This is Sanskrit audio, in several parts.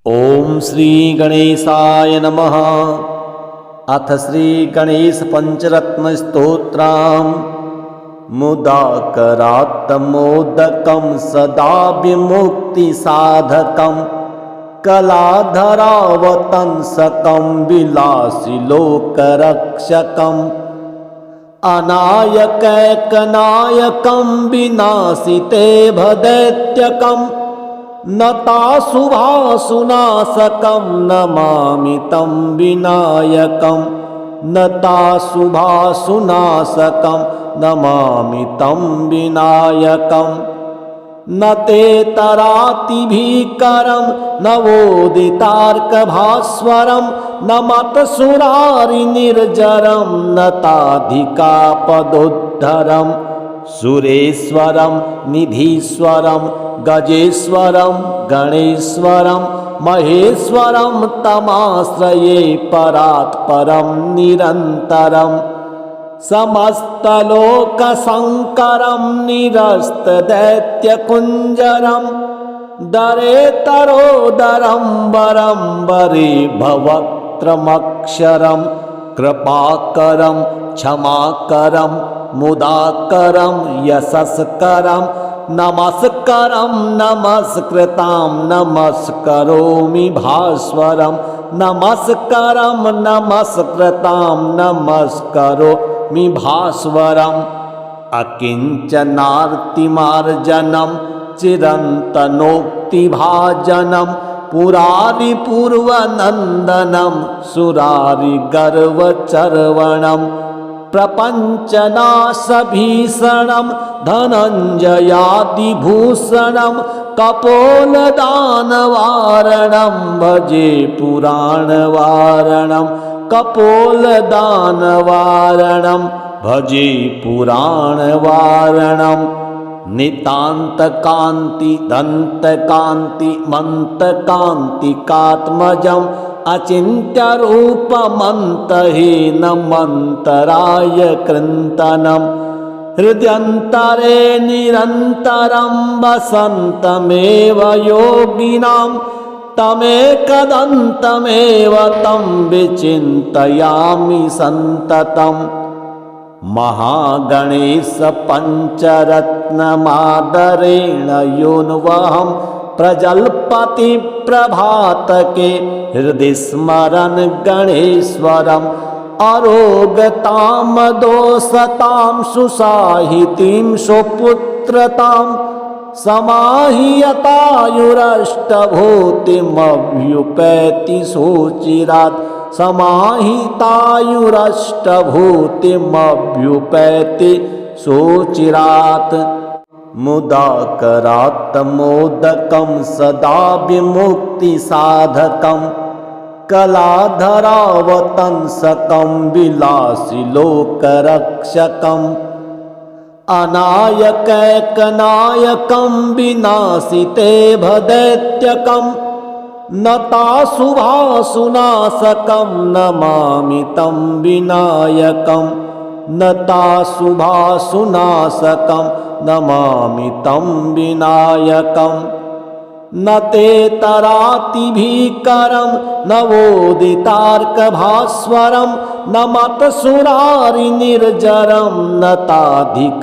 ओम श्री गणेशाय नमः। अथ श्री गणेश पंचरत्न स्तोत्रम्। मुदाकरात् मोदकं सदा विमुक्ति साधकं कलाधरावतंसकं विलासी लोकरक्षकम् अनायकैकनायकं विनाशिते भदैत्यकम् नताशुभाशुनाशकं नमामि तं विनायकं नताशुभाशुनाशकं नमामि तं विनायकं न ते तरातिभीकरं नवोदितार्कभास्वरं न मतसुरारिनिर्जरं नताधिकापदोद्धरं सुरेश्वरं निधीश्वरं गजेश्वरं गणेश्वरं महेश्वरं तमाश्रये परात्परं निरन्तरं समस्तलोकशङ्करं निरस्तदैत्यकुञ्जरं दरेतरोदरं वरं वरे भवक्त्रमक्षरं कृपाकरं क्षमाकरं मुदाकरं यशस्करं नमस्करं नमस्कृतां नमस्करोमि भास्वरं नमस्करं नमस्कृतां नमस्करोमि भास्वरम् अकिञ्चनार्तिमार्जनं चिरन्तनोक्तिभाजनं पुरारिपूर्वनन्दनं सुरारिगर्वचर्वणं प्रपञ्चनाशभीषणं धनञ्जयादिभूषणं कपोलदानवारणं भजे पुराणवारणं कपोलदानवारणं भजे पुराणवारणं नितान्तकान्ति दन्तकान्ति मन्तकान्तिकात्मजम् अचिन्त्यरूपमन्तहीनमन्तराय कृन्तनं हृद्यन्तरे निरन्तरं वसन्तमेव योगिनां तमेकदन्तमेव तं विचिन्तयामि सन्ततम् महागणेश पञ्चरत्नमादरेण योऽन्वहं प्रजल्पति प्रभातके हृदि स्मरन् गणेश्वरम् अरोगतां दोषतां सुसाहितीं सुपुत्रतां समाहियतायुरष्टभूतिमभ्युपैति सुचिरात् समाहितायुरष्टभूतिमभ्युपैति सुचिरात् मुदाकरात् मोदकं सदा विमुक्ति साधकं कलाधरावतंसकं विलासी लोकरक्षकम् अनायकैकनायकं विनाशिते भदैत्यकं नताशुभाशुनाशकं नमामि तं विनायकं नताशुभाशुनाशकं नमामि तं विनायकं न ते तरातिभीकरं नवोदितार्कभास्वरं न मतसुरारिनिर्जरं नताधिकापदोद्धरं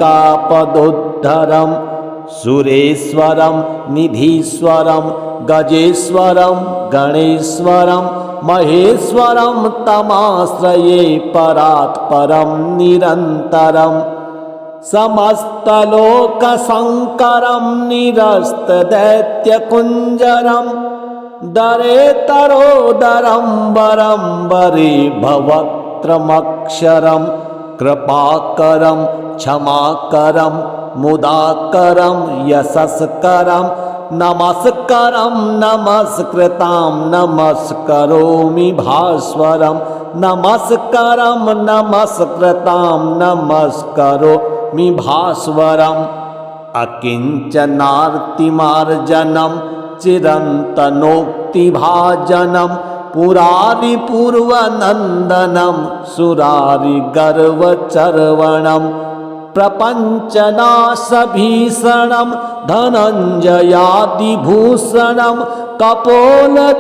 सुरेश्वरं निधीश्वरं गजेश्वरं गणेश्वरं महेश्वरं तमाश्रये परात्परं निरन्तरं समस्तलोकशङ्करं निरस्तदैत्यकुञ्जरं दरेतरोदरं वरं वरे भवक्त्रमक्षरं कृपाकरं क्षमाकरं मुदाकरं यशस्करं नमस्करं नमस्कृतां नमस्करोमि भास्वरं नमस्करं नमस्कृतां नमस्करोमि भास्वरम् अकिञ्चनार्तिमार्जनं चिरन्तनोक्तिभाजनं पुरारिपूर्वनन्दनं सुरारिगर्वचर्वणं प्रपञ्चनाशभीषणं धनञ्जयादिभूषणं कपोलदानवारणं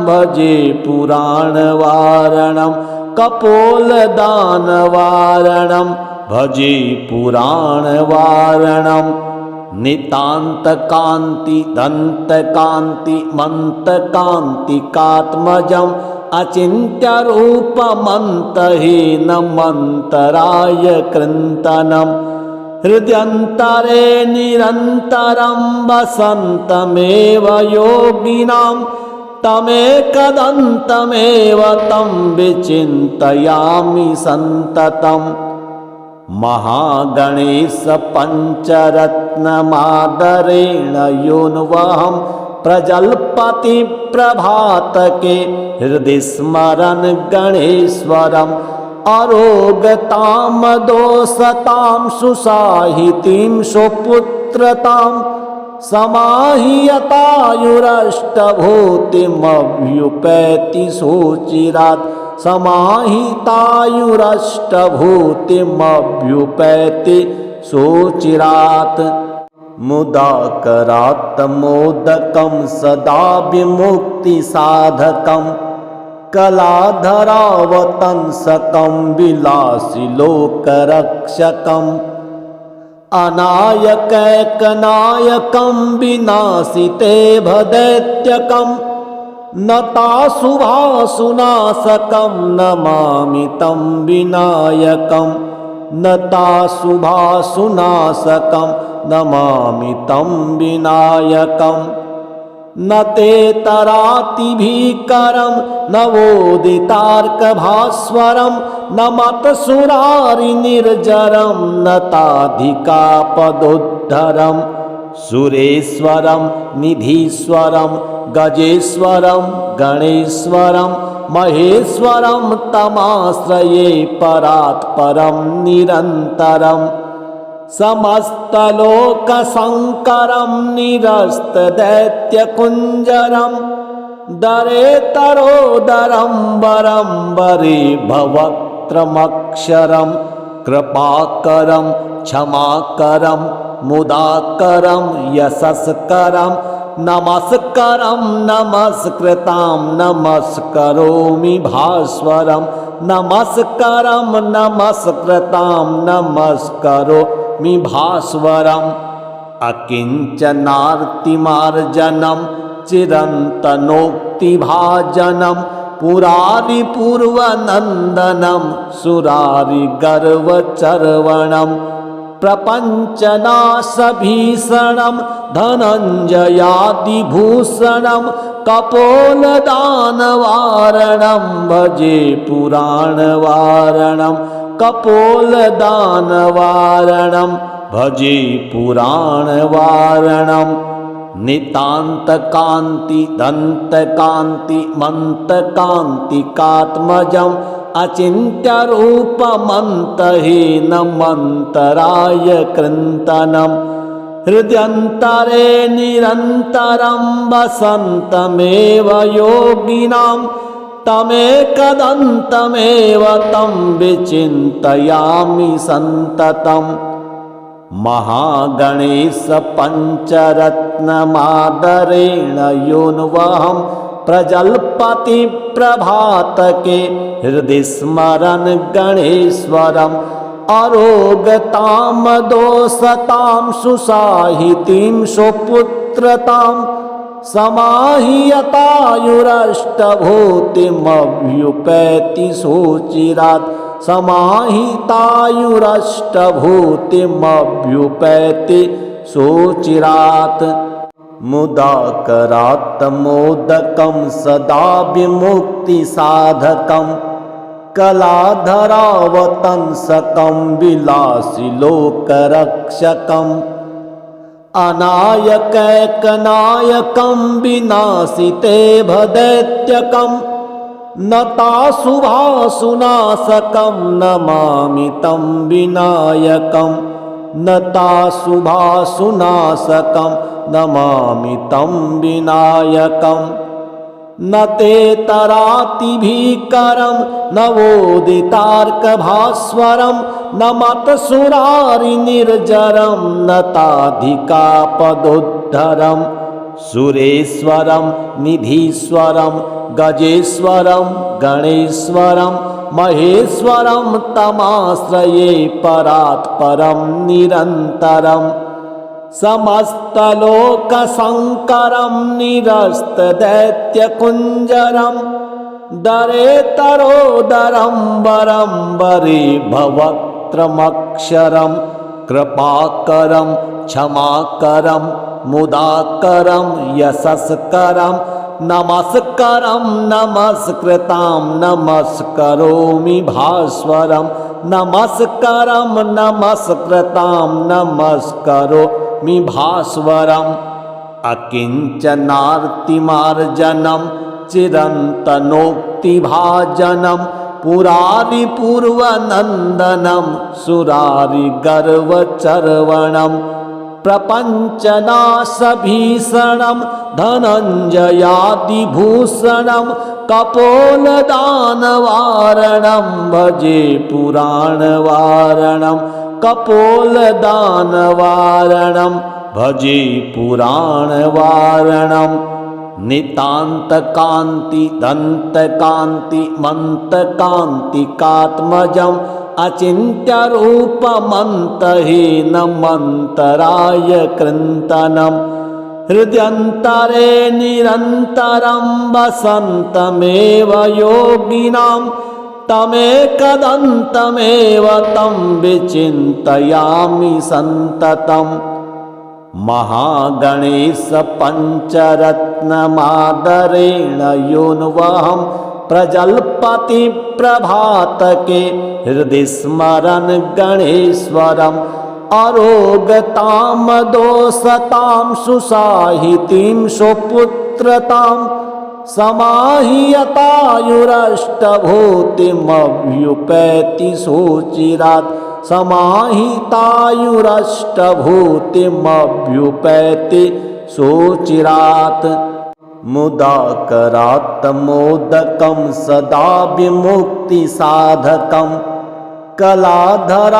भजे पुराणवारणं कपोलदानवारणं भजे पुराणवारणं नितान्तकान्ति दन्तकान्ति मन्तकान्तिकात्मजम् अचिन्त्यरूपमन्तहीनमन्तराय कृन्तनं हृद्यन्तरे निरन्तरं वसन्तमेव योगिनां तमेकदन्तमेव तं विचिन्तयामि सन्ततम् महागणेश पञ्चरत्नमादरेण योऽन्वहं प्रजल्पति प्रभातके हृदि स्मरन् गणेश्वरम् अरोगतां दोषतां सुसाहितीं सुपुत्रतां समाहियतायुरष्टभूतिमभ्युपैति सुचिरात् समाहितायुरष्टभूतिमभ्युपैति सुचिरात् मुदाकरात् मोदकं सदा विमुक्तिसाधकं कलाधरावतंसकं विलासिलोकरक्षकम् अनायकैकनायकं विनाशिते भदैत्यकं नताशुभाशुनाशकं नमामि तं विनायकं नताशुभाशुनाशकं नमामि तं विनायकम् न ते तरातिभीकरं नवोदितार्कभास्वरं न मतसुरारिनिर्जरं न ताधिकापदोद्धरं सुरेश्वरं निधीश्वरं गजेश्वरं गणेश्वरं महेश्वरं तमाश्रये परात्परं निरन्तरम् समस्तलोकशङ्करं निरस्तदैत्यकुञ्जरं दरेतरोदरं वरं वरे भवत्रमक्षरं कृपाकरं क्षमाकरं मुदाकरं यशस्करं नमस्करं नमस्कृतां नमस्करोमि भास्वरं नमस्करं नमस्कृतां नमस्करोमि भास्वरम् अकिञ्चनार्तिमार्जनं चिरन्तनोक्तिभाजनं पुरारिपूर्वनन्दनं सुरारिगर्वचर्वणं प्रपञ्चनाशभीषणं धनञ्जयादिभूषणं कपोलदानवारणं भजे पुराणवारणं कपोलदानवारणं भजे पुराणवारणं नितान्तकान्ति दन्तकान्ति मन्तकान्तिकात्मजम् अचिन्त्यरूपमन्तहीनमन्तराय कृन्तनं हृद्यन्तरे निरन्तरं वसन्तमेव योगिनां तमेकदन्तमेव तं विचिन्तयामि सन्ततम् महागणेश पञ्चरत्नमादरेण योऽन्वहं प्रजल्पति प्रभातके हृदि स्मरन् गणेश्वरम् अरोगतां दोषतां सुसाहितीं सुपुत्रतां समाहियतायुरष्टभूतिमभ्युपैति सुचिरात् समाहितायुरष्टभूतिमभ्युपैति सुचिरात् मुदाकरात् मोदकं सदा विमुक्तिसाधकं कलाधरावतंसकं विलासिलोकरक्षकम् अनायकैकनायकं विनाशिते भदैत्यकं नताशुभाशुनाशकं नमामि तं विनायकं नताशुभाशुनाशकं नमामि तं विनायकम् न ते तरातिभीकरं नवोदितार्कभास्वरं न मतसुरारिनिर्जरं न ताधिकापदोद्धरं सुरेश्वरं निधीश्वरं गजेश्वरं गणेश्वरं महेश्वरं तमाश्रये परात्परं निरन्तरं समस्तलोकशङ्करं निरस्तदैत्यकुञ्जरं दरेतरोदरं वरं वरे भवक्त्रमक्षरं कृपाकरं क्षमाकरं मुदाकरं यशस्करं नमस्करं नमस्कृतां नमस्करोमि भास्वरं नमस्करं नमस्कृतां नमस्करोमि भास्वरम् अकिञ्चनार्तिमार्जनं चिरन्तनोक्तिभाजनं पुरारिपूर्वनन्दनं सुरारिगर्वचर्वणं प्रपञ्चनाशभीषणं धनञ्जयादिभूषणं कपोलदानवारणं भजे पुराणवारणं कपोलदानवारणं भजे पुराणवारणं नितान्तकान्ति दन्तकान्ति मन्तकान्तिकात्मजम् अचिन्त्यरूपमन्तहीनमन्तराय कृन्तनं हृद्यन्तरे निरन्तरं वसन्तमेव योगिनां तमेकदन्तमेव तं विचिन्तयामि सन्ततम् महागणेश पञ्चरत्नमादरेण योऽन्वहं प्रजल्पति प्रभातके हृदि स्मरन् गणेश्वरम् अरोगतां दोषतां सुसाहितीं सुपुत्रतां समाहियतायुरष्टभूतिमभ्युपैति सुचिरात् समाहितायुरष्टभूतिमभ्युपैति सुचिरात् मुदाकरात् मोदकं सदा विमुक्तिसाधकं कलाधरावतंसकं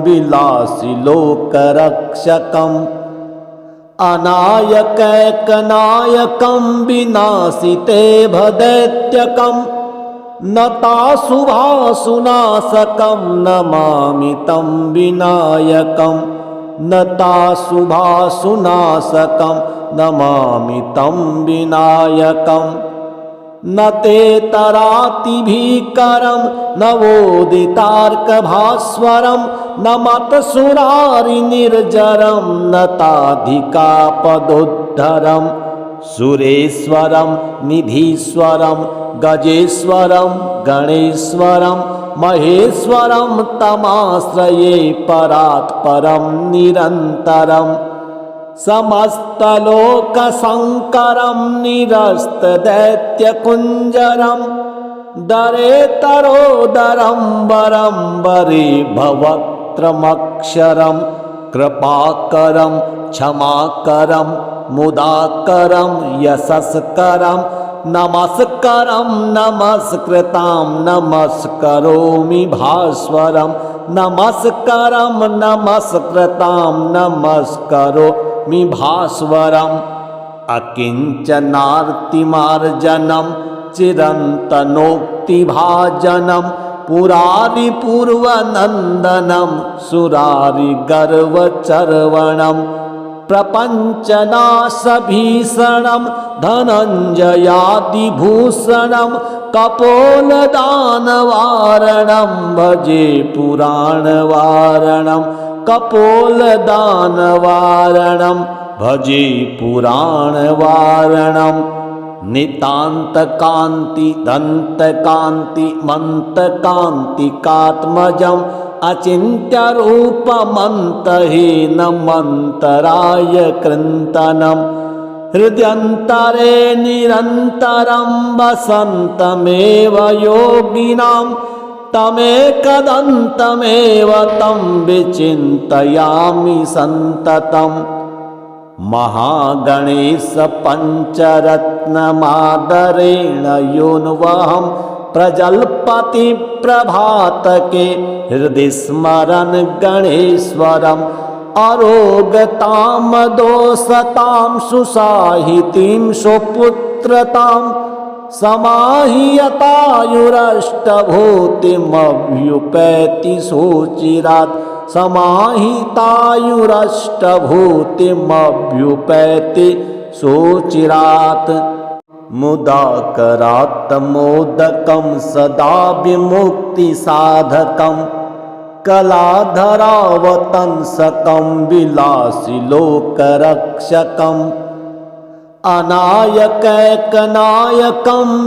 विलासिलोकरक्षकम् अनायकैकनायकं विनाशिते भदैत्यकं नताशुभाशुनाशकं नमामि तं विनायकं नताशुभाशुनाशकं नमामि तं विनायकम् न ते तरातिभीकरं नवोदितार्कभास्वरं न मतसुरारिनिर्जरं नताधिकापदोद्धरं सुरेश्वरं निधीश्वरं गजेश्वरं गणेश्वरं महेश्वरं तमाश्रये परात्परं निरन्तरम् समस्तलोकशङ्करं निरस्तदैत्यकुञ्जरं दरेतरोदरं वरं वरे भवक्त्रमक्षरं कृपाकरं क्षमाकरं मुदाकरं यशस्करं नमस्करं नमस्कृतां नमस्करोमि भास्वरं नमस्करं नमस्कृतां नमस्करोमि भास्वरम् अकिञ्चनार्तिमार्जनं चिरन्तनोक्तिभाजनं पुरारिपूर्वनन्दनं सुरारिगर्वचर्वणं प्रपञ्चनाशभीषणं धनञ्जयादिभूषणं कपोलदानवारणं भजे पुराणवारणं कपोलदानवारणं भजे पुराणवारणं नितान्तकान्ति दन्तकान्ति मन्तकान्तिकात्मजम् अचिन्त्यरूपमन्तहीनमन्तराय कृन्तनं हृद्यन्तरे निरन्तरं वसन्तमेव योगिनां तमेकदन्तमेव तं विचिन्तयामि सन्ततम् महागणेश पञ्चरत्नमादरेण योऽन्वहं प्रजल्पति प्रभातके हृदि स्मरन् गणेश्वरम् अरोगतामदोषतां सुसाहितीं सुपुत्रतां समाहियतायुरष्टभूतिमभ्युपैति सुचिरात् समाहितायुरष्टभूतिमभ्युपैति सुचिरात् मुदाकरात् मोदकं सदा विमुक्तिसाधकं कलाधरावतंसकं विलासिलोकरक्षकम् अनायकैकनायकं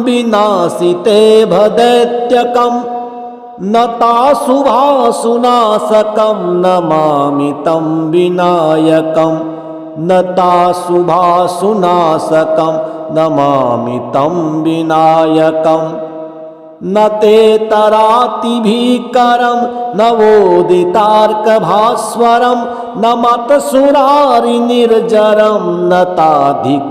विनाशिते भदैत्यकं नताशुभाशुनाशकं नमामि तं विनायकं नताशुभाशुनाशकं नमामि तं विनायकं न ते तरातिभीकरं नवोदितार्कभास्वरं न मतसुरारिनिर्जरं न ताधिकापदोद्धरं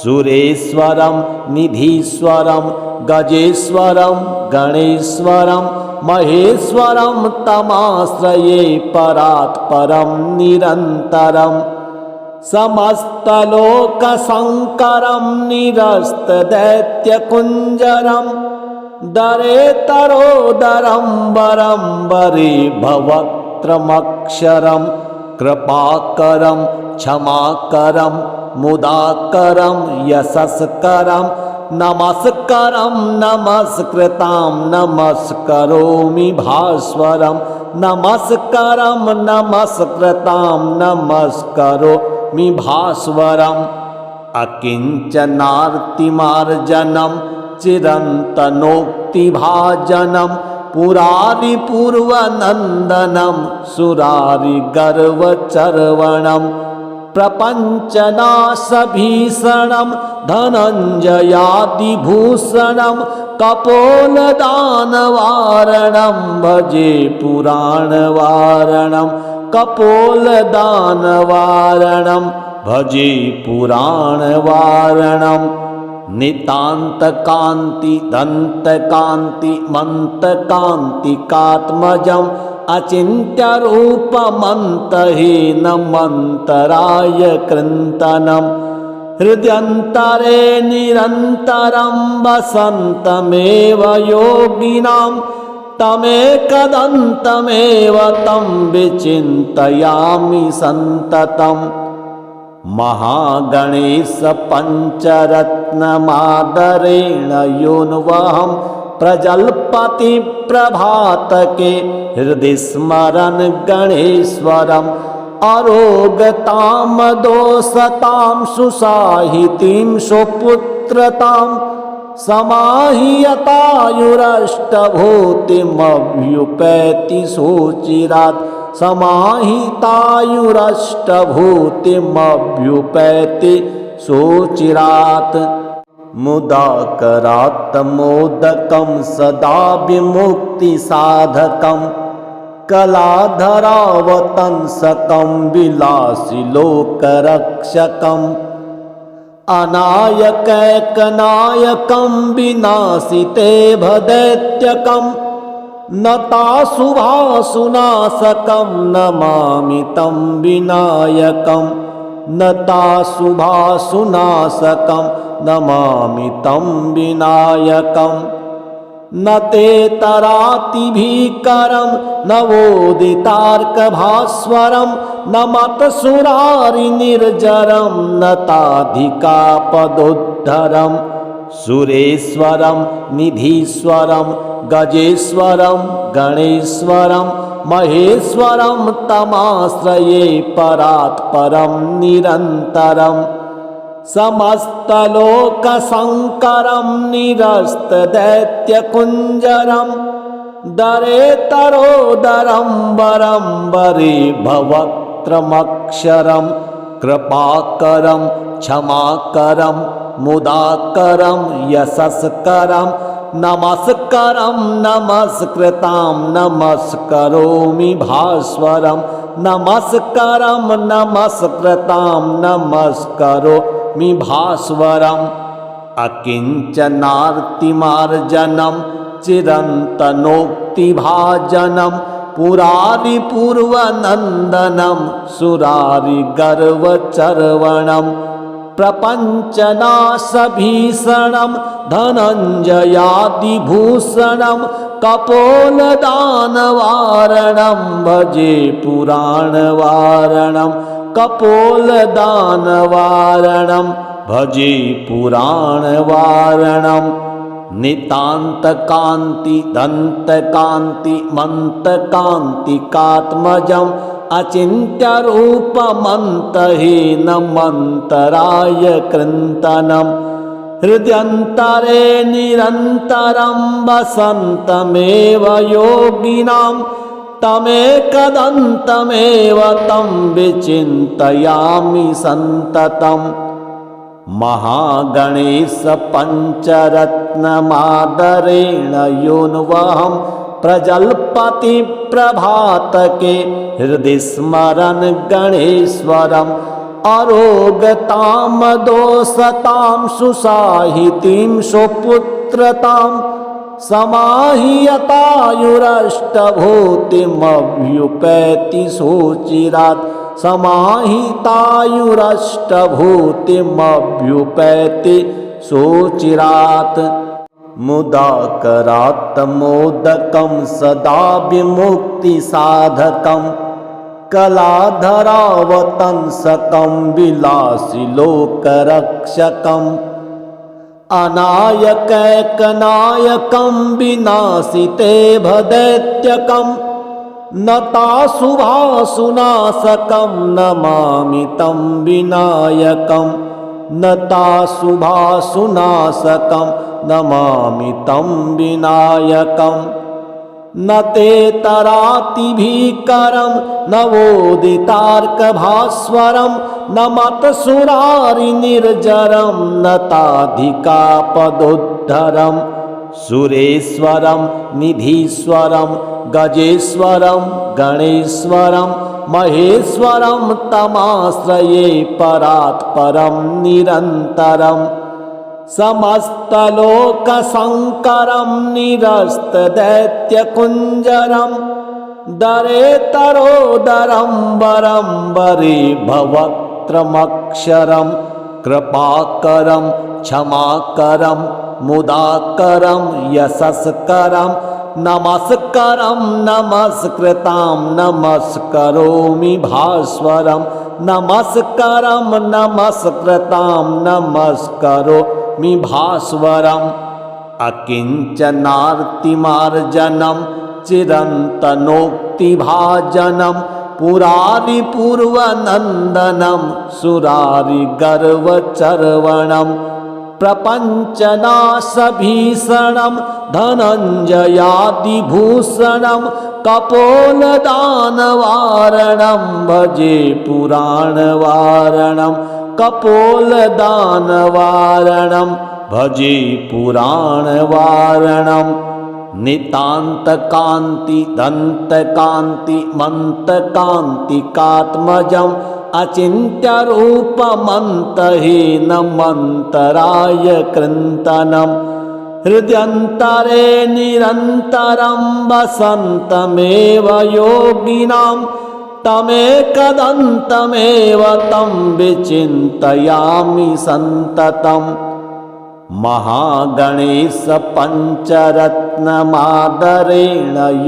सुरेश्वरं निधीश्वरं गजेश्वरं गणेश्वरं महेश्वरं तमाश्रये परात् परं निरन्तरं समस्तलोकशङ्करं निरस्तदैत्यकुञ्जरं दरेतरोदरं वरं वरे भवत्रमक्षरं कृपाकरं क्षमाकरं मुदाकरं यशस्करं नमस्करं नमस्कृतां नमस्करोमि भास्वरं नमस्करं नमस्कृतां नमस्करोमि भास्वरम् अकिञ्चनार्तिमार्जनं चिरन्तनोक्तिभाजनं पुरारिपूर्वनन्दनं सुरारिगर्वचर्वणं प्रपञ्चनाशभीषणं धनञ्जयादिभूषणं कपोलदानवारणं भजे पुराणवारणं कपोलदानवारणं भजे पुराणवारणं नितान्तकान्ति दन्तकान्ति मन्तकान्तिकात्मजम् अचिन्त्यरूपमन्तहीनमन्तराय कृन्तनं हृद्यन्तरे निरन्तरं वसन्तमेव योगिनां तमेकदन्तमेव तं विचिन्तयामि सन्ततम् महागणेशपञ्चरत्नमादरेण योऽन्वहं प्रजल्पति प्रभातके हृदि स्मरन् गणेश्वरम् अरोगतामदोषतां सुसाहितीं सुपुत्रतां समाहियतायुरष्टभूतिमभ्युपैति सुचिरात् समाहितायुरष्टभूतिमभ्युपैति सुचिरात् मुदाकरात् मोदकं सदा विमुक्तिसाधकं कलाधरावतंसकं विलासिलोकरक्षकम् अनायकैकनायकं विनाशिते भदैत्यकं नताशुभाशुनाशकं नमामि तं विनायकं नताशुभाशुनाशकं नमामि तं विनायकं न ते तरातिभीकरं नवोदितार्कभास्वरं न मतसुरारिनिर्जरं न ताधिकापदोद्धरं सुरेश्वरं निधीश्वरं गजेश्वरं गणेश्वरं महेश्वरं तमाश्रये परात् परं निरन्तरं समस्तलोकशङ्करं निरस्तदैत्यकुञ्जरं दरेतरोदरं वरं वरे भवत्रमक्षरं कृपाकरं क्षमाकरं मुदाकरं यशस्करं नमस्करं नमस्कृतां नमस्करोमि भास्वरं नमस्करं नमस्कृतां नमस्करोमि भास्वरम् अकिञ्चनार्तिमार्जनं चिरन्तनोक्तिभाजनं पुरारिपूर्वनन्दनं सुरारिगर्वचर्वणं प्रपञ्चनाशभीषणं धनञ्जयादिभूषणं कपोलदानवारणं भजे पुराणवारणं कपोलदानवारणं भजे पुराणवारणं नितान्तकान्ति दन्तकान्ति मन्तकान्तिकात्मजम् अचिन्त्यरूपमन्तहीनमन्तराय कृन्तनं हृद्यन्तरे निरन्तरं वसन्तमेव योगिनां तमेकदन्तमेव तं विचिन्तयामि सन्ततम् महागणेश पञ्चरत्नमादरेण योऽन्वहं प्रजल्पति प्रभातके हृदि स्मरन् गणेश्वरम् अरोगतां दोषतां सुसाहितीं सुपुत्रतां समाहियतायुरष्टभूतिमभ्युपैति सुचिरात् समाहितायुरष्टभूतिमभ्युपैति सुचिरात् मुदाकरात् मोदकं सदा विमुक्तिसाधकं कलाधरावतंसकं विलासिलोकरक्षकम् अनायकैकनायकं विनाशिते भदैत्यकं नताशुभाशुनाशकं नमामि तं विनायकं नताशुभाशुनाशकं नमामि तं विनायकम् न ते तरातिभीकरं नवोदितार्कभास्वरं न मतसुरारिनिर्जरं नताधिकापदोद्धरं सुरेश्वरं निधीश्वरं गजेश्वरं गणेश्वरं महेश्वरं तमाश्रये परात्परं निरन्तरम् समस्तलोकशङ्करं निरस्तदैत्यकुञ्जरं दरेतरोदरं वरं वरे भवक्त्रमक्षरं कृपाकरं क्षमाकरं मुदाकरं यशस्करं नमस्करं नमस्कृतां नमस्करोमि भास्वरं नमस्करं नमस्कृतां नमस्करोमि भास्वरम् अकिञ्चनार्तिमार्जनं चिरन्तनोक्तिभाजनं पुरारिपूर्वनन्दनं सुरारिगर्वचर्वणं प्रपञ्चनाशभीषणं धनञ्जयादिभूषणं कपोलदानवारणं भजे पुराणवारणं कपोलदानवारणं भजे पुराणवारणं नितान्तकान्ति दन्तकान्ति मन्तकान्तिकात्मजम् अचिन्त्यरूपमन्तहीनमन्तराय कृन्तनं हृद्यन्तरे निरन्तरं वसन्तमेव योगिनां तमेकदन्तमेव तं विचिन्तयामि सन्ततम् महागणेश पञ्चरत्नमादरेण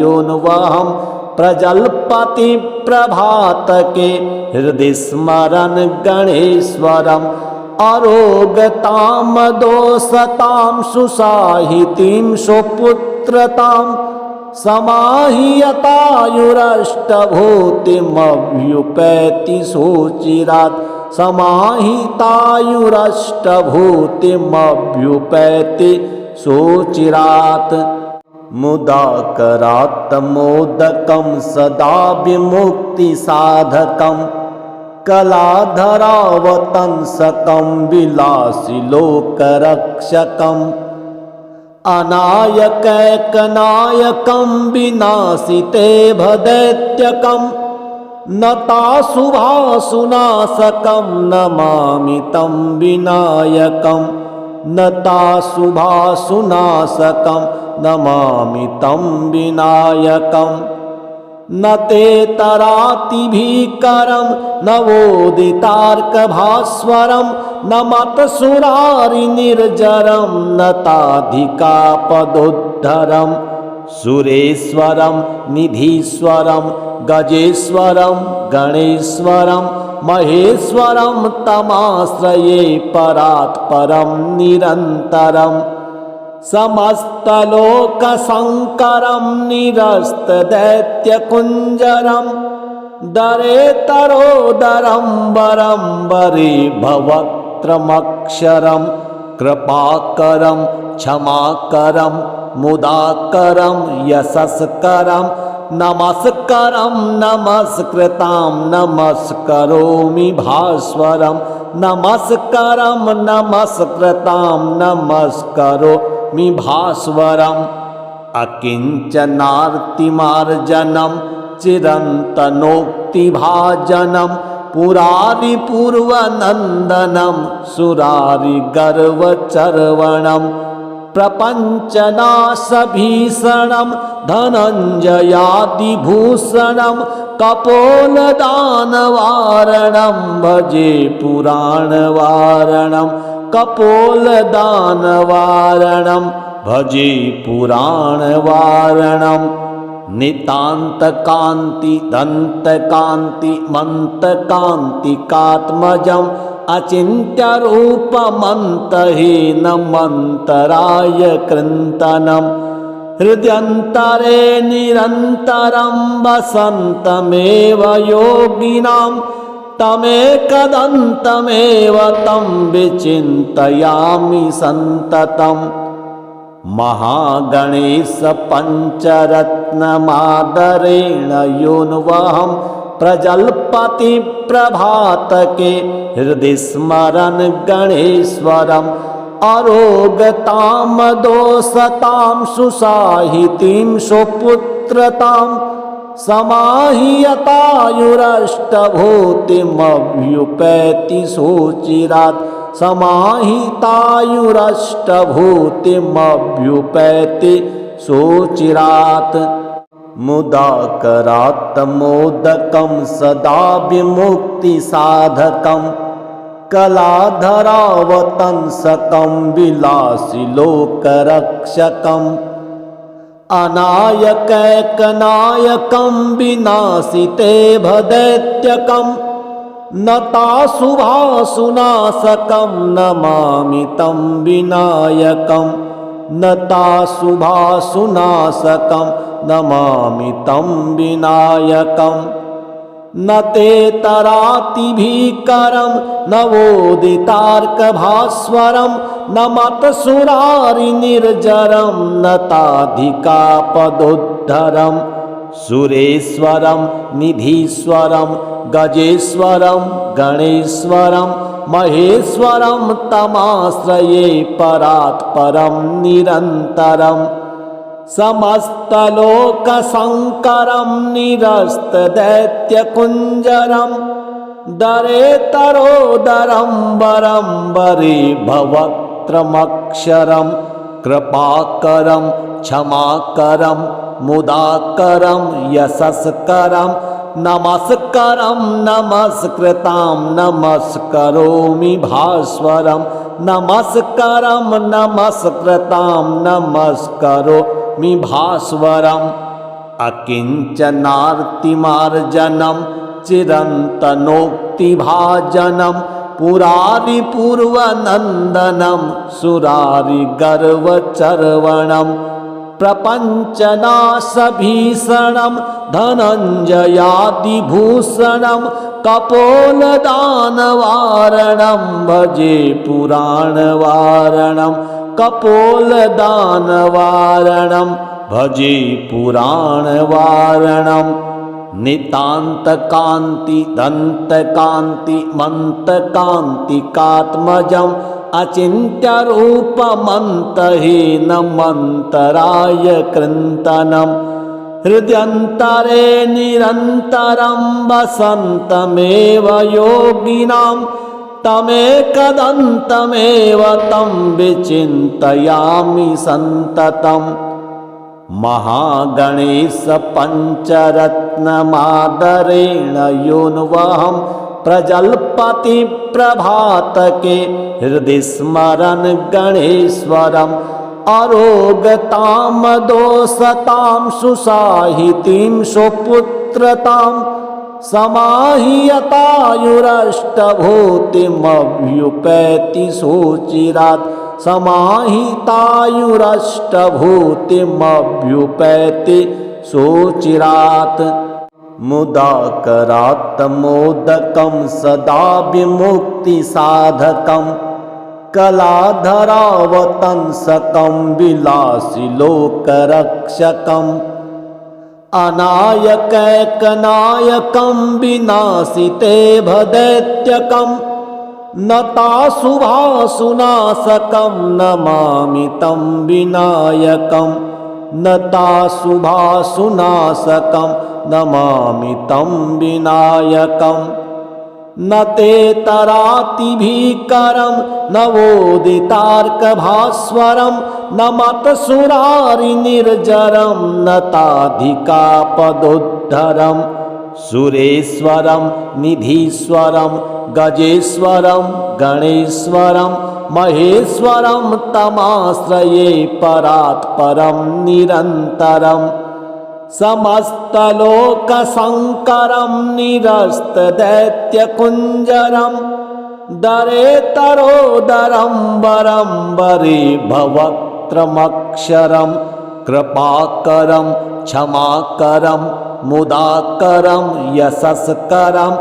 योऽन्वहं प्रजल्पति प्रभातके हृदि स्मरन् गणेश्वरम् अरोगतां दोषतां सुसाहितीं सुपुत्रतां समाहियतायुरष्टभूतिमभ्युपैति सुचिरात् समाहितायुरष्टभूतिमभ्युपैति सुचिरात् मुदाकरात् मोदकं सदा विमुक्तिसाधकं कलाधरावतंसकं विलासिलोकरक्षकम् अनायकैकनायकं विनाशिते भदैत्यकं नताशुभाशुनाशकं नमामि तं विनायकं नताशुभाशुनाशकं नमामि तं विनायकम् न ते तरातिभीकरं नवोदितार्कभास्वरं न मतसुरारिनिर्जरं न ताधिकापदोद्धरं सुरेश्वरं निधीश्वरं गजेश्वरं गणेश्वरं महेश्वरं तमाश्रये परात्परं निरन्तरम् समस्तलोकशङ्करं निरस्तदैत्यकुञ्जरं दरेतरोदरं वरं वरे भवक्त्रमक्षरं कृपाकरं क्षमाकरं मुदाकरं यशस्करं नमस्करं नमस्कृतां नमस्करोमि भास्वरं नमस्करं नमस्कृतां नमस्करोमि भास्वरम् अकिञ्चनार्तिमार्जनं चिरन्तनोक्तिभाजनं पुरारिपूर्वनन्दनं सुरारिगर्वचर्वणं प्रपञ्चनाशभीषणं धनञ्जयादिभूषणं कपोलदानवारणं भजे पुराणवारणं कपोलदानवारणं भजे पुराणवारणं नितान्तकान्ति दन्तकान्ति मन्तकान्तिकात्मजम् अचिन्त्यरूपमन्तहीनमन्तराय कृन्तनं हृद्यन्तरे निरन्तरं वसन्तमेव योगिनां तमेकदन्तमेव तं विचिन्तयामि सन्ततम् महागणेश पञ्चरत्नमादरेण योऽन्वहं प्रजल्पति प्रभातके हृदि स्मरन् गणेश्वरम् अरोगतां दोषतां सुसाहितीं सुपुत्रतां समाहियतायुरष्टभूतिमभ्युपैति सुचिरात् समाहितायुरष्टभूतिमभ्युपैति सुचिरात् मुदाकरात् मोदकं सदा विमुक्तिसाधकं कलाधरावतंसकं विलासिलोकरक्षकम् अनायकैकनायकं विनाशिते भदैत्यकं नताशुभाशुनाशकं नमामि तं विनायकं नताशुभाशुनाशकं नमामि तं विनायकम् न ते तरातिभीकरं नवोदितार्कभास्वरं न मतसुरारिनिर्जरं न ताधिकापदोद्धरं सुरेश्वरं निधीश्वरं गजेश्वरं गणेश्वरं महेश्वरं तमाश्रये परात्परं निरन्तरम् समस्तलोकशङ्करं निरस्तदैत्यकुञ्जरं दरेतरोदरं वरं वरे भवक्त्रमक्षरं कृपाकरं क्षमाकरं मुदाकरं यशस्करं नमस्करं नमस्कृतां नमस्करोमि भास्वरं नमस्करं नमस्कृतां नमस्करोमि भास्वरम् अकिञ्चनार्तिमार्जनं चिरन्तनोक्तिभाजनं पुरारिपूर्वनन्दनं सुरारिगर्वचर्वणं प्रपञ्चनाशभीषणं धनञ्जयादिभूषणं कपोलदानवारणं भजे पुराणवारणं कपोलदानवारणं भजे पुराणवारणं नितान्तकान्ति दन्तकान्ति मन्तकान्तिकात्मजम् अचिन्त्यरूपमन्तहीनमन्तराय कृन्तनं हृद्यन्तरे निरन्तरं वसन्तमेव योगिनां तमेकदन्तमेव तं विचिन्तयामि सन्ततम् महागणेश पञ्चरत्नमादरेण योऽन्वहं प्रजल्पति प्रभातके हृदि स्मरन् गणेश्वरम् अरोगतां दोषतां सुसाहितीं सुपुत्रतां समाहियतायुरष्टभूतिमभ्युपैति सुचिरात् समाहितायुरष्टभूतिमभ्युपैति सुचिरात् मुदाकरात् मोदकं सदा विमुक्तिसाधकं कलाधरावतंसकं विलासिलोकरक्षकम् अनायकैकनायकं विनाशिते भदैत्यकं नताशुभाशुनाशकं नमामि तं विनायकं नताशुभाशुनाशकं नमामि तं विनायकम् न ते तरातिभीकरं नवोदितार्कभास्वरं न मतसुरारिनिर्जरं नताधिकापदोद्धरं सुरेश्वरं निधीश्वरं गजेश्वरं गणेश्वरं महेश्वरं तमाश्रये परात् परं निरन्तरम् समस्तलोकशङ्करं निरस्तदैत्यकुञ्जरं दरेतरोदरं वरं वरे भवक्त्रमक्षरं कृपाकरं क्षमाकरं मुदाकरं यशस्करं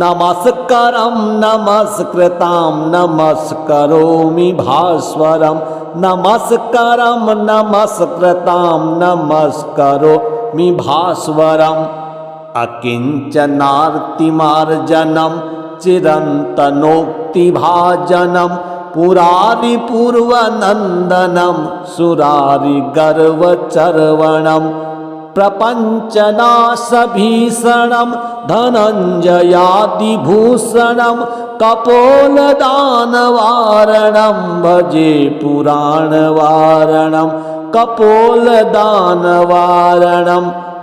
नमस्करं नमस्कृतां नमस्करोमि भास्वरं नमस्करं नमस्कृतां नमस्करोमि भास्वरम् अकिञ्चनार्तिमार्जनं चिरन्तनोक्तिभाजनं पुरारिपूर्वनन्दनं सुरारिगर्वचर्वणं प्रपञ्चनाशभीषणं धनञ्जयादिभूषणं कपोलदानवारणं भजे पुराणवारणं कपोलदानवारणं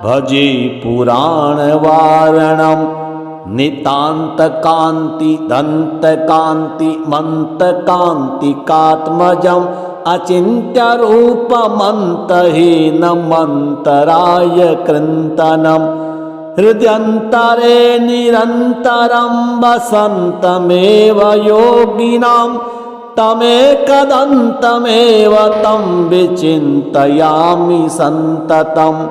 भजे पुराणवारणं नितान्तकान्ति दन्तकान्ति मन्तकान्तिकात्मजम् अचिन्त्यरूपमन्तहीनमन्तराय कृन्तनं हृद्यन्तरे निरन्तरं वसन्तमेव योगिनां तमेकदन्तमेव तं विचिन्तयामि सन्ततम्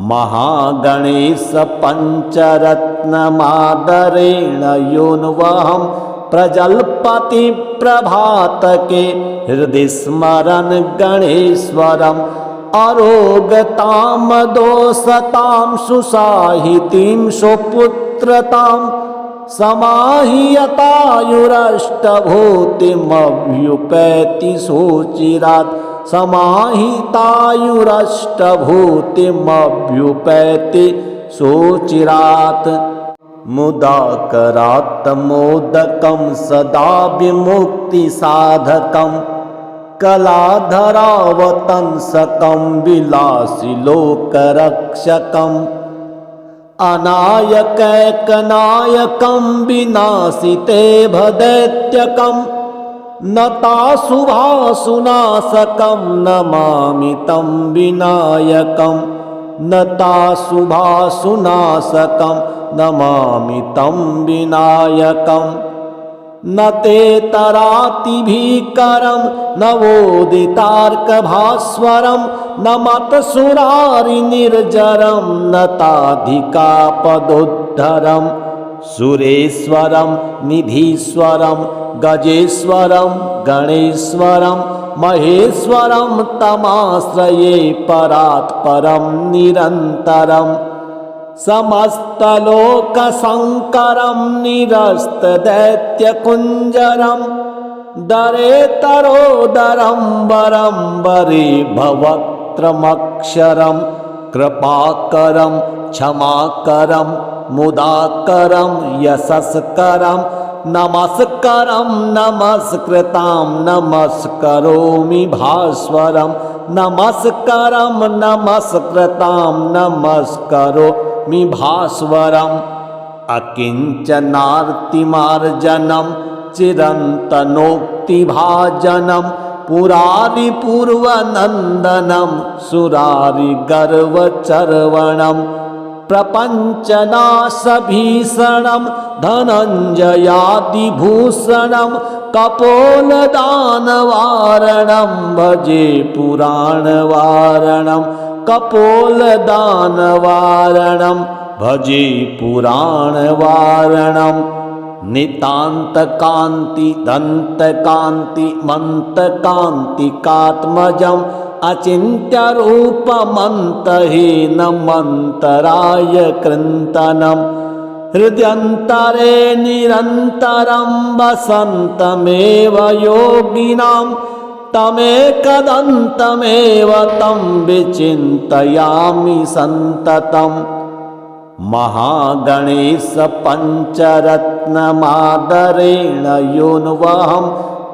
महागणेश पञ्चरत्नमादरेण योऽन्वहं प्रजल्पति प्रभातके हृदि स्मरन् गणेश्वरम् अरोगतां दोषतां सुसाहितीं सुपुत्रतां समाहियतायुरष्टभूतिमभ्युपैति सुचिरात् समाहितायुरष्टभूतिमभ्युपैति सुचिरात् मुदाकरात् मोदकं सदा विमुक्तिसाधकं कलाधरावतंसकं विलासिलोकरक्षकम् अनायकैकनायकं विनाशिते भदैत्यकं नताशुभाशुनाशकं नमामि तं विनायकं नताशुभाशुनाशकं नमामि तं विनायकम् न ते तरातिभीकरं नवोदितार्कभास्वरं न मतसुरारिनिर्जरं नताधिकापदोद्धरं सुरेश्वरं निधीश्वरं गजेश्वरं गणेश्वरं महेश्वरं तमाश्रये परात् परं निरन्तरम् समस्तलोकशङ्करं निरस्तदैत्यकुञ्जरं दरेतरोदरं वरं वरे भवक्त्रमक्षरं कृपाकरं क्षमाकरं मुदाकरं यशस्करं नमस्कारं नमस्कृतां नमस्करोमि भास्वरं नमस्कारं नमस्कृतां नमस्करोमि भास्वरम् अकिञ्चनार्तिमार्जनं चिरन्तनोक्तिभाजनं पुरारिपूर्वनन्दनं सुरारिगर्वचर्वणं प्रपञ्चनाशभीषणं धनञ्जयादिभूषणं कपोलदानवारणं भजे पुराणवारणं कपोलदानवारणं भजे पुराणवारणं नितान्तकान्ति दन्तकान्ति मन्तकान्तिकात्मजम् अचिन्त्यरूपमन्तहीनमन्तराय कृन्तनं हृद्यन्तरे निरन्तरं वसन्तमेव योगिनां तमेकदन्तमेव तं विचिन्तयामि सन्ततम् महागणेश पञ्चरत्नमादरेण योऽन्वहं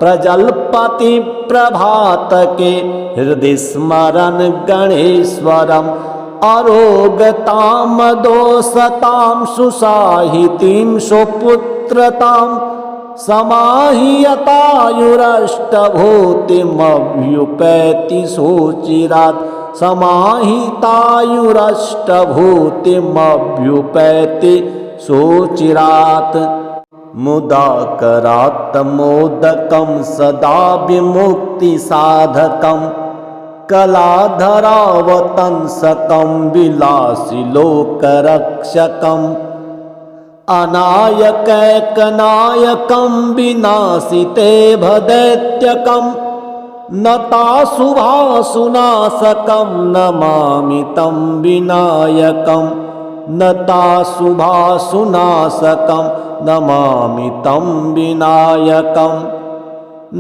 प्रजल्पति प्रभातके हृदि स्मरन् गणेश्वरम् अरोगतां दोषतां सुसाहितीं सुपुत्रतां समाहियतायुरष्टभूतिमभ्युपैति सुचिरात् समाहितायुरष्टभूतिमभ्युपैति सुचिरात् मुदाकरात् मोदकं सदा विमुक्तिसाधकं कलाधरावतंसकं विलासिलोकरक्षकम् अनायकैकनायकं विनाशिते भदैत्यकं नताशुभाशुनाशकं नमामि तं विनायकं नताशुभाशुनाशकं नमामि तं विनायकं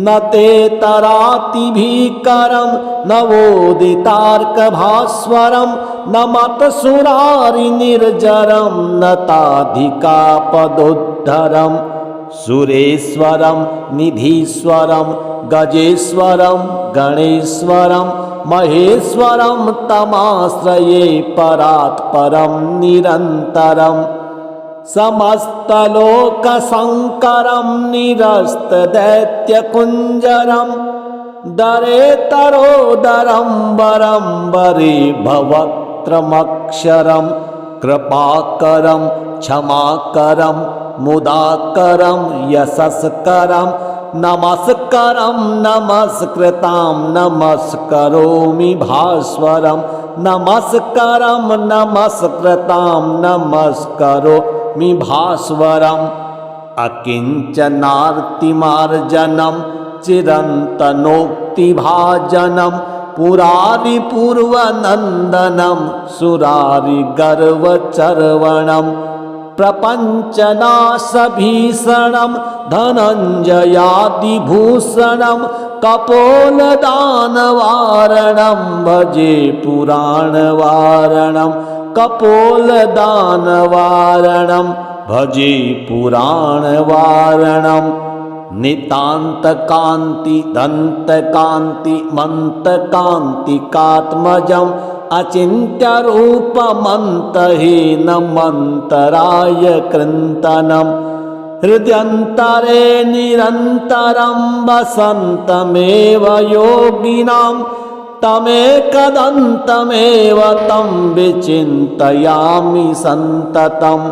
न ते तरातिभीकरं नवोदितार्कभास्वरं न मतसुरारिनिर्जरं नताधिकापदोद्धरं सुरेश्वरं निधीश्वरं गजेश्वरं गणेश्वरं महेश्वरं तमाश्रये परात्परं निरन्तरम् समस्तलोकशङ्करं निरस्तदैत्यकुञ्जरं दरेतरोदरं वरं वरे भवत्रमक्षरं कृपाकरं क्षमाकरं मुदाकरं यशस्करं नमस्कारं नमस्कृतां नमस्करोमि भास्वरं नमस्कारं नमस्कृतां नमस्करोमि भास्वरम् अकिञ्चनार्तिमार्जनं चिरन्तनोक्तिभाजनं पुरारिपूर्वनन्दनं सुरारिगर्वचर्वणं प्रपञ्चनाशभीषणं धनञ्जयादिभूषणं कपोलदानवारणं भजे पुराणवारणं कपोलदानवारणं भजे पुराणवारणं नितान्तकान्ति दन्तकान्ति मन्तकान्तिकात्मजम् अचिन्त्यरूपमन्तहीनमन्तराय कृन्तनं हृद्यन्तरे निरन्तरं वसन्तमेव योगिनां तमेकदन्तमेव तं विचिन्तयामि सन्ततम्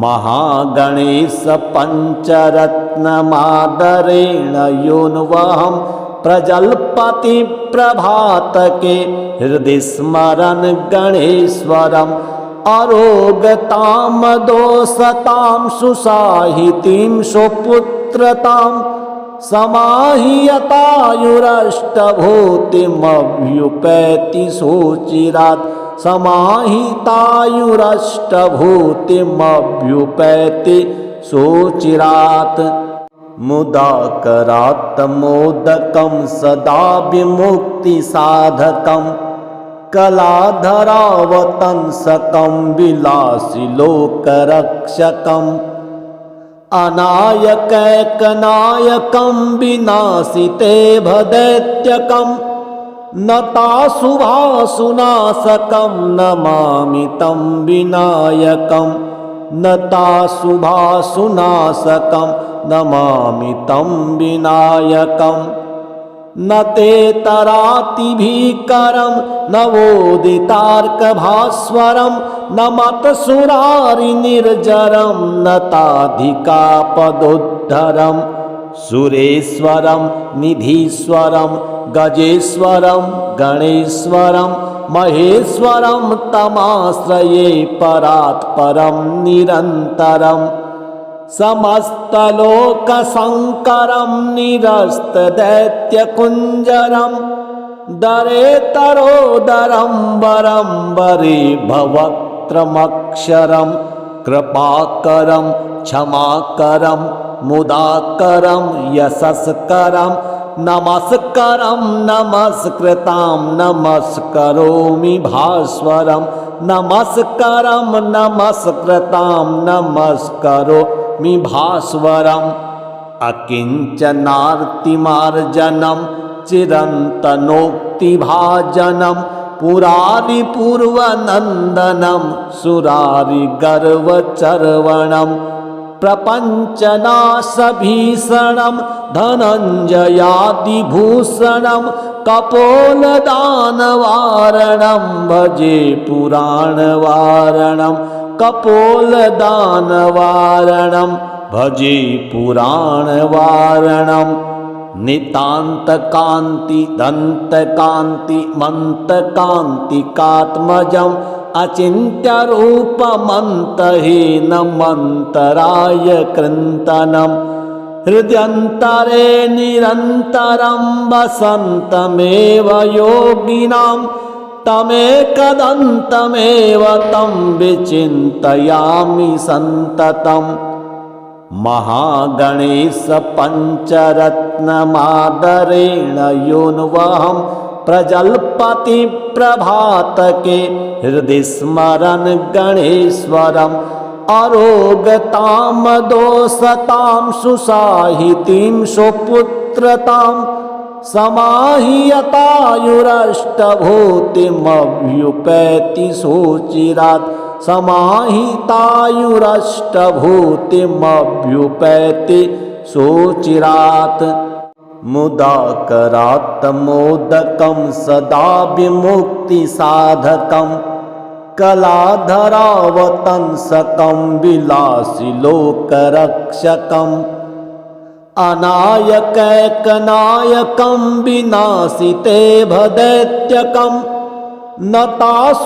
महागणेश पञ्चरत्नमादरेण योऽन्वहं प्रजल्पति प्रभातके हृदि स्मरन् गणेश्वरम् अरोगतां दोषतां सुसाहितीं सुपुत्रतां समाहियतायुरष्टभूतिमभ्युपैति सुचिरात् समाहितायुरष्टभूतिमभ्युपैति सुचिरात् मुदाकरात् मोदकं सदा विमुक्तिसाधकं कलाधरावतंसकं विलासिलोकरक्षकम् अनायकैकनायकं विनाशिते भदैत्यकं नताशुभाशुनाशकं नमामि तं विनायकं नताशुभाशुनाशकं नमामि तं विनायकं न ते तरातिभीकरं नवोदितार्कभास्वरं न मतसुरारिनिर्जरं नताधिकापदोद्धरं सुरेश्वरं निधीश्वरं गजेश्वरं गणेश्वरं महेश्वरं तमाश्रये परात्परं निरन्तरम् समस्तलोकशङ्करं निरस्तदैत्यकुञ्जरं दरेतरोदरं वरं वरे भवक्त्रमक्षरं कृपाकरं क्षमाकरं मुदाकरं यशस्करं नमस्करं नमस्कृतां नमस्करोमि भास्वरं नमस्करं नमस्कृतां नमस्करोमि भास्वरम् अकिञ्चनार्तिमार्जनं चिरन्तनोक्तिभाजनं पुरारिपूर्वनन्दनं सुरारिगर्वचर्वणं प्रपञ्चनाशभीषणं धनञ्जयादिभूषणं कपोलदानवारणं भजे पुराणवारणं कपोलदानवारणं भजे पुराणवारणं नितान्तकान्ति दन्तकान्ति मन्तकान्तिकात्मजम् अचिन्त्यरूपमन्तहीनमन्तराय कृन्तनं हृद्यन्तरे निरन्तरं वसन्तमेव योगिनां तमेकदन्तमेव तं विचिन्तयामि सन्ततम् महागणेश पञ्चरत्नमादरेण योऽन्वहं प्रजल्पति प्रभातके हृदि स्मरन् गणेश्वरम् अरोगतां दोषतां सुसाहितीं सुपुत्रतां समाहियतायुरष्टभूतिमभ्युपैति सुचिरात् समाहितायुरष्टभूतिमभ्युपैति सुचिरात् मुदाकरात् मोदकं सदा विमुक्तिसाधकं कलाधरावतंसकं विलासिलोकरक्षकम् अनायकैकनायकं विनाशिते भदैत्यकं नताशुभाशुनाशकं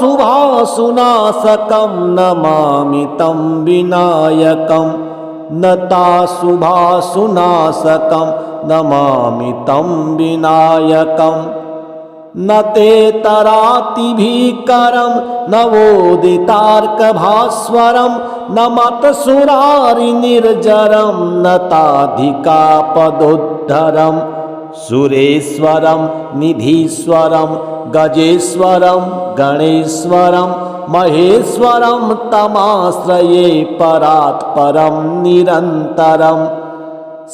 नमामि तं विनायकं नताशुभाशुनाशकं नमामि तं विनायकं न ते तरातिभीकरं नवोदितार्कभास्वरं न मतसुरारिनिर्जरं नताधिकापदोद्धरं सुरेश्वरं निधीश्वरं गजेश्वरं गणेश्वरं महेश्वरं तमाश्रये परात्परं निरन्तरम्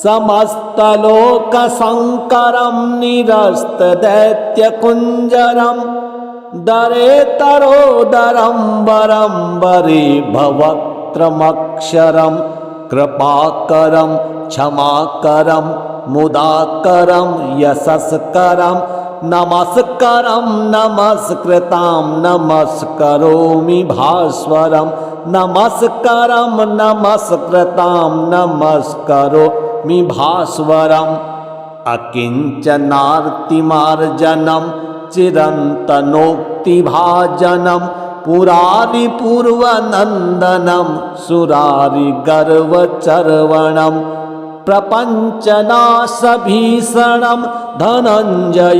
समस्तलोकशङ्करं निरस्तदैत्यकुञ्जरं दरेतरोदरं वरं वरे भवक्त्रमक्षरं कृपाकरं क्षमाकरं मुदाकरं यशस्करं नमस्करं नमस्कृतां नमस्करोमि भास्वरं नमस्करं नमस्कृतां नमस्करोमि भास्वरम् अकिञ्चनार्तिमार्जनं चिरन्तनोक्तिभाजनं पुरारिपूर्वनन्दनं सुरारिगर्वचर्वणं प्रपञ्चनाशभीषणं धनञ्जयादिभूषणं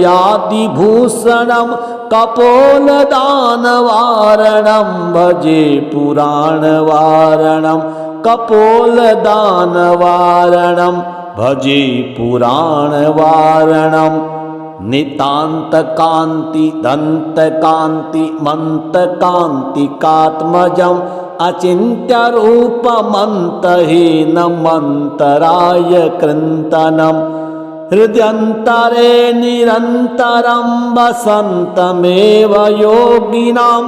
कपोलदानवारणं भजे पुराणवारणं कपोलदानवारणं भजे पुराणवारणं नितान्तकान्ति दन्तकान्ति मन्तकान्तिकात्मजम् अचिन्त्यरूपमन्तहीनमन्तराय कृन्तनं हृद्यन्तरे निरन्तरं वसन्तमेव योगिनां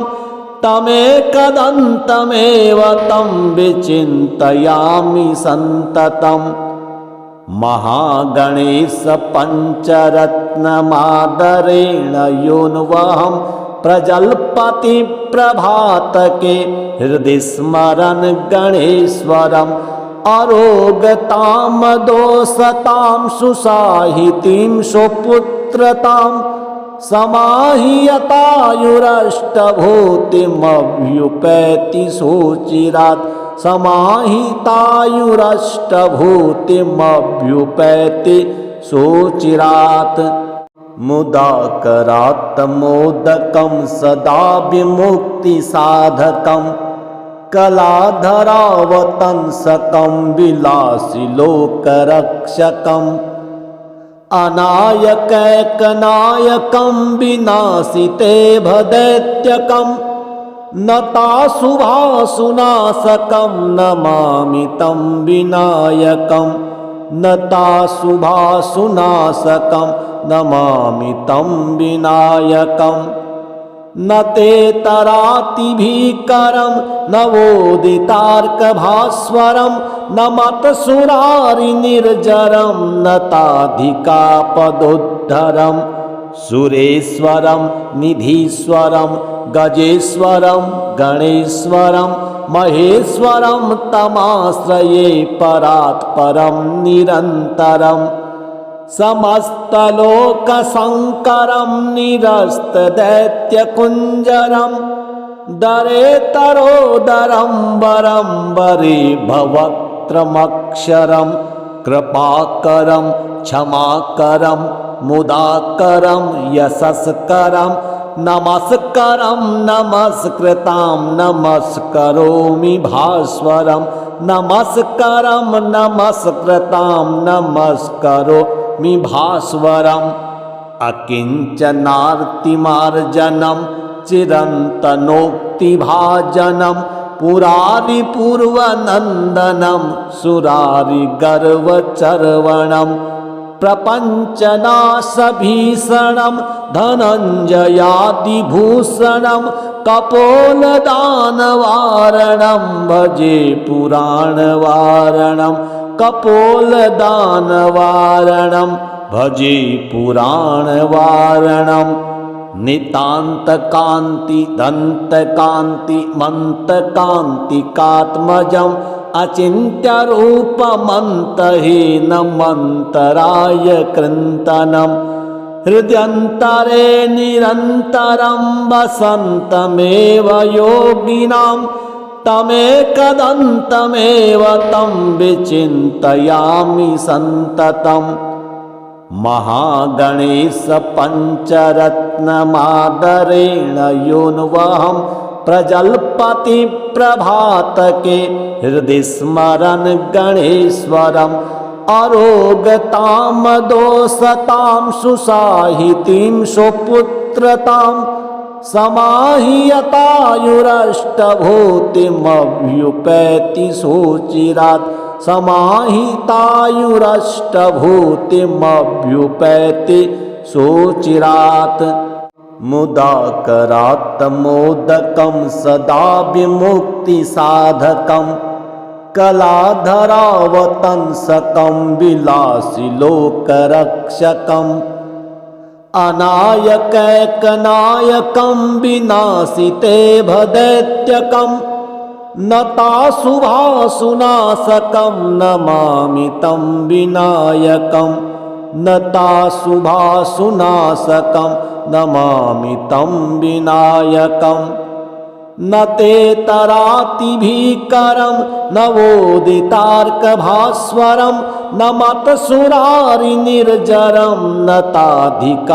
तमेकदन्तमेव तं विचिन्तयामि सन्ततम् महागणेश पञ्चरत्नमादरेण योऽन्वहं प्रजल्पति प्रभातके हृदि स्मरन् गणेश्वरम् अरोगतां दोषतां सुसाहितीं सुपुत्रतां समाहियतायुरष्टभूतिमभ्युपैति सुचिरात् समाहितायुरष्टभूतिमभ्युपैति सुचिरात् मुदाकरात् मोदकं सदा विमुक्तिसाधकं कलाधरावतंसकं विलासिलोकरक्षकम् अनायकैकनायकं विनाशिते भदैत्यकं नताशुभाशुनाशकं नमामि तं विनायकं नताशुभाशुनाशकं नमामि तं विनायकम् न ते तरातिभीकरं नवोदितार्कभास्वरं न मतसुरारिनिर्जरं न ताधिकापदोद्धरं सुरेश्वरं निधीश्वरं गजेश्वरं गणेश्वरं महेश्वरं तमाश्रये परात् परं निरन्तरम् समस्तलोकशङ्करं निरस्तदैत्यकुञ्जरं दरेतरोदरं वरं वरे भवत्रमक्षरं कृपाकरं क्षमाकरं मुदाकरं यशस्करं नमस्करं नमस्कृतां नमस्करोमि भास्वरं नमस्करं नमस्कृतां नमस्करोमि भास्वरम् अकिञ्चनार्तिमार्जनं चिरन्तनोक्तिभाजनं पुरारिपूर्वनन्दनं सुरारिगर्वचर्वणं प्रपञ्चनाशभीषणं धनञ्जयादिभूषणं कपोलदानवारणं भजे पुराणवारणं कपोलदानवारणं भजे पुराणवारणं नितान्तकान्ति दन्तकान्ति मन्तकान्तिकात्मजम् अचिन्त्यरूपमन्तहीनमन्तराय कृन्तनं हृद्यन्तरे निरन्तरं वसन्तमेव योगिनां तमेकदन्तमेव तं विचिन्तयामि सन्ततम् महागणेश पञ्चरत्नमादरेण योऽन्वहं प्रजल्पति प्रभातके हृदि स्मरन् गणेश्वरम् अरोगतां दोषतां सुसाहितीं सुपुत्रतां समाहियतायुरष्टभूतिमभ्युपैति सुचिरात् समाहितायुरष्टभूतिमभ्युपैति सुचिरात् मुदाकरात् मोदकं सदा विमुक्तिसाधकं कलाधरावतंसकं विलासिलोकरक्षकम् अनायकैकनायकं विनाशिते भदैत्यकं नताशुभाशुनाशकं नमामि तं विनायकं नताशुभाशुनाशकं नमामि तं विनायकम् न ते तरातिभीकरं नवोदितार्कभास्वरं न मतसुरारिनिर्जरं न ताधिकापदोद्धरं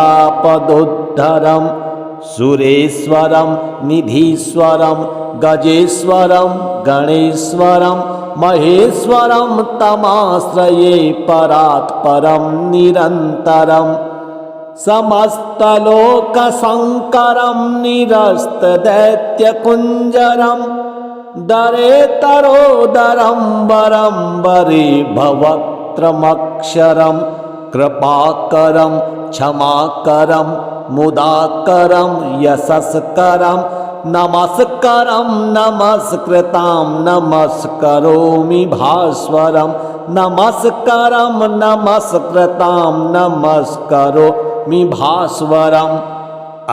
सुरेश्वरं निधीश्वरं गजेश्वरं गणेश्वरं महेश्वरं तमाश्रये परात् परं निरन्तरम् समस्तलोकशङ्करं निरस्तदैत्यकुञ्जरं दरेतरोदरं वरं वरे भवत्रमक्षरं कृपाकरं क्षमाकरं मुदाकरं यशस्करं नमस्करं नमस्कृतां नमस्करोमि भास्वरं नमस्करं नमस्कृतां नमस्करोमि भास्वरम्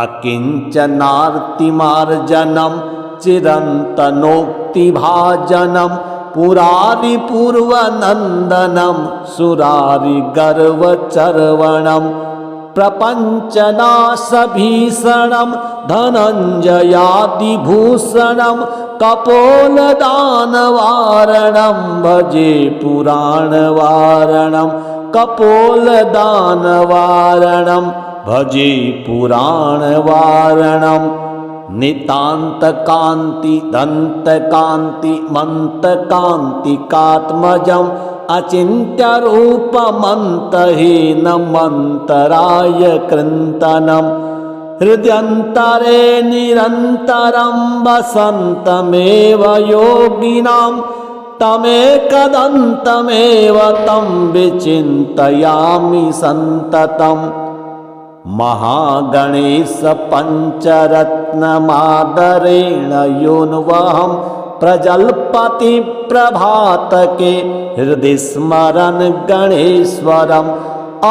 अकिञ्चनार्तिमार्जनं चिरन्तनोक्तिभाजनं पुरारिपूर्वनन्दनं सुरारिगर्वचर्वणं प्रपञ्चनाशभीषणं धनञ्जयादिभूषणं कपोलदानवारणं भजे पुराणवारणं कपोलदानवारणं भजे पुराणवारणं नितान्तकान्ति दन्तकान्ति मन्तकान्तिकात्मजम् अचिन्त्यरूपमन्तहीनमन्तराय कृन्तनं हृद्यन्तरे निरन्तरं वसन्तमेव योगिनां तमेकदन्तमेव तं विचिन्तयामि सन्ततम् महागणेश पञ्चरत्नमादरेण योऽन्वहं प्रजल्पति प्रभातके हृदि स्मरन् गणेश्वरम्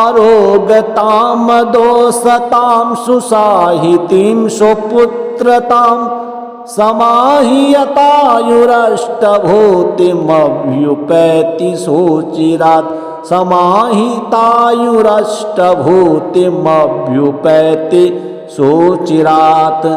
अरोगतां दोषतां सुसाहितीं सुपुत्रतां समाहियतायुरष्टभूतिमभ्युपैति सुचिरात् समाहितायुरष्टभूतिमभ्युपैति सुचिरात्।